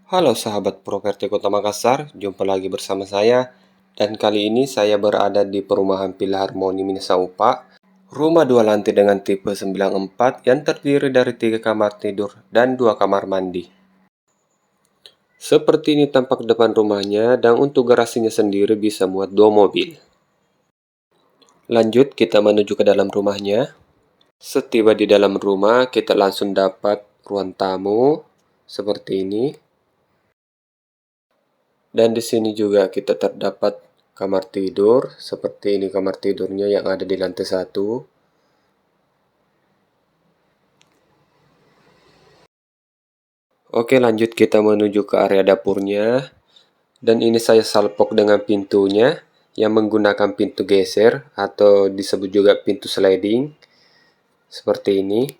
Halo sahabat properti Kota Makassar, jumpa lagi bersama saya. Dan kali ini saya berada di perumahan Philharmoni Minasaupa, rumah 2 lantai dengan tipe 94 yang terdiri dari 3 kamar tidur dan 2 kamar mandi. Seperti ini tampak depan rumahnya, dan untuk garasinya sendiri bisa muat 2 mobil. Lanjut, kita menuju ke dalam rumahnya. Setiba di dalam rumah, kita langsung dapat ruang tamu seperti ini. Dan di sini juga kita terdapat kamar tidur, seperti ini kamar tidurnya yang ada di lantai 1. Oke, lanjut kita menuju ke area dapurnya. Dan ini saya salpok dengan pintunya yang menggunakan pintu geser atau disebut juga pintu sliding. Seperti ini.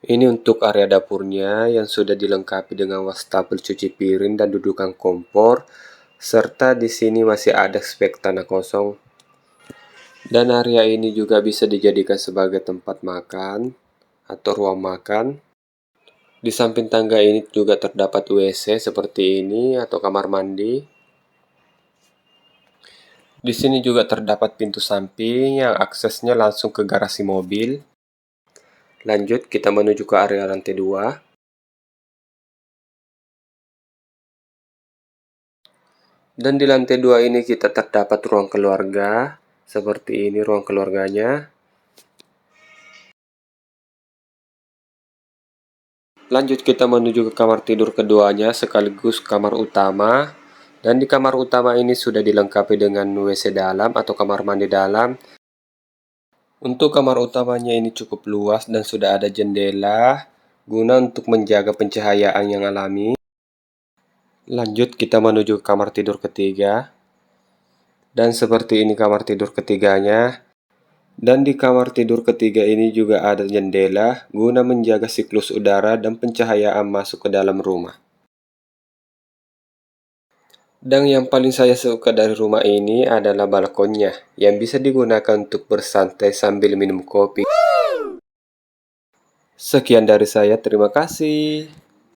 Ini untuk area dapurnya yang sudah dilengkapi dengan wastafel cuci piring dan dudukan kompor. Serta di sini masih ada spek tanah kosong. Dan area ini juga bisa dijadikan sebagai tempat makan atau ruang makan. Di samping tangga ini juga terdapat WC seperti ini atau kamar mandi. Di sini juga terdapat pintu samping yang aksesnya langsung ke garasi mobil. Lanjut kita menuju ke area lantai 2. Dan di lantai 2 ini kita terdapat ruang keluarga. Seperti ini ruang keluarganya. Lanjut kita menuju ke kamar tidur keduanya sekaligus kamar utama. Dan di kamar utama ini sudah dilengkapi dengan WC dalam atau kamar mandi dalam. Untuk kamar utamanya ini cukup luas dan sudah ada jendela guna untuk menjaga pencahayaan yang alami. Lanjut kita menuju ke kamar tidur ketiga. Dan seperti ini kamar tidur ketiganya. Dan di kamar tidur ketiga ini juga ada jendela guna menjaga siklus udara dan pencahayaan masuk ke dalam rumah. Dan yang paling saya suka dari rumah ini adalah balkonnya yang bisa digunakan untuk bersantai sambil minum kopi. Sekian dari saya, terima kasih.